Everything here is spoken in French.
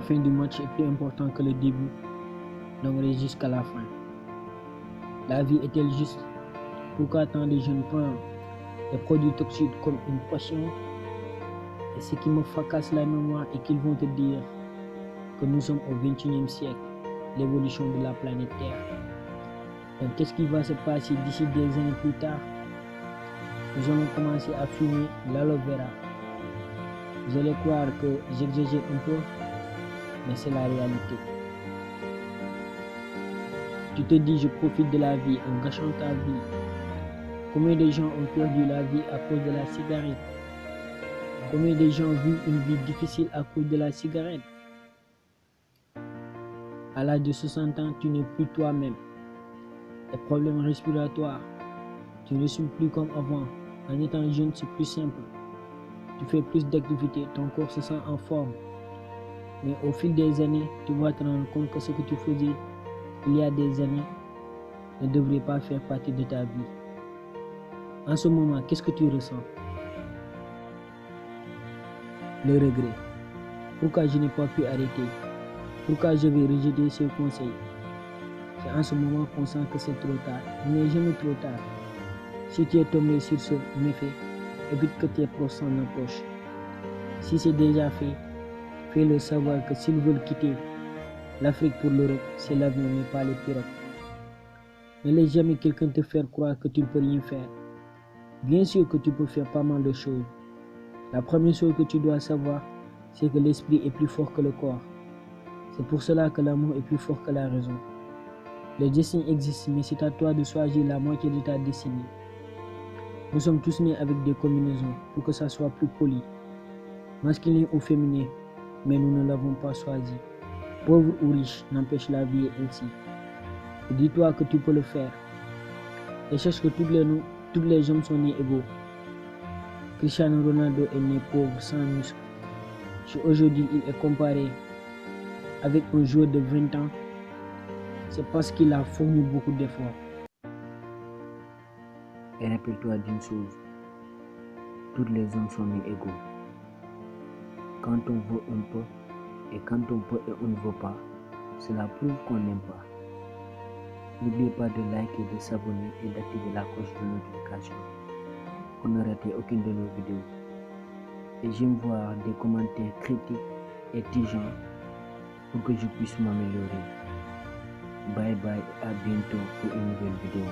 fin du match est plus important que le début, donc reste jusqu'à la fin. La vie est-elle juste? Pourquoi tant de jeunes prennent les produits toxiques comme une passion? Et ce qui me fracasse la mémoire est qu'ils vont te dire que nous sommes au XXIe siècle, l'évolution de la planète Terre. Donc qu'est-ce qui va se passer d'ici des années plus tard? Nous allons commencer à fumer l'aloe vera. Vous allez croire que j'exagère un peu, mais c'est la réalité. Tu te dis je profite de la vie en gâchant ta vie. Combien de gens ont perdu la vie à cause de la cigarette? Combien de gens vivent une vie difficile à cause de la cigarette? À l'âge de 60 ans, tu n'es plus toi-même. Les problèmes respiratoires, tu ne respires plus comme avant. En étant jeune, c'est plus simple. Tu fais plus d'activités, ton corps se sent en forme. Mais au fil des années, tu vas te rendre compte que ce que tu faisais il y a des années ne devrait pas faire partie de ta vie. En ce moment, qu'est-ce que tu ressens? Le regret. Pourquoi je n'ai pas pu arrêter? Pourquoi je vais rejeter ces conseils? C'est en ce moment qu'on sent que c'est trop tard. Il n'est jamais trop tard. Si tu es tombé sur ce méfait, évite que tes proches s'en approchent. Si c'est déjà fait, fais-le savoir que s'ils veulent quitter l'Afrique pour l'Europe, c'est l'avion mais pas les pirogues. Ne laisse jamais quelqu'un te faire croire que tu ne peux rien faire. Bien sûr que tu peux faire pas mal de choses. La première chose que tu dois savoir, c'est que l'esprit est plus fort que le corps. C'est pour cela que l'amour est plus fort que la raison. Le destin existe, mais c'est à toi de choisir la moitié de ta destinée. Nous sommes tous nés avec des combinaisons pour que ça soit plus poli, masculin ou féminin, mais nous ne l'avons pas choisi. Pauvre ou riche, n'empêche la vie est ainsi. Et dis-toi que tu peux le faire. Et cherche que tous les hommes sont nés égaux. Cristiano Ronaldo est né pauvre, sans muscle. Si aujourd'hui il est comparé avec un joueur de 20 ans, c'est parce qu'il a fourni beaucoup d'efforts. Et rappelle-toi d'une chose, tous les hommes sont nés égaux. Quand on veut, on peut, et quand on peut et on ne veut pas, cela prouve qu'on n'aime pas. N'oubliez pas de liker, de s'abonner et d'activer la cloche de notification pour ne rater aucune de nos vidéos. Et j'aime voir des commentaires critiques et tigeants pour que je puisse m'améliorer. Bye bye et à bientôt pour une nouvelle vidéo.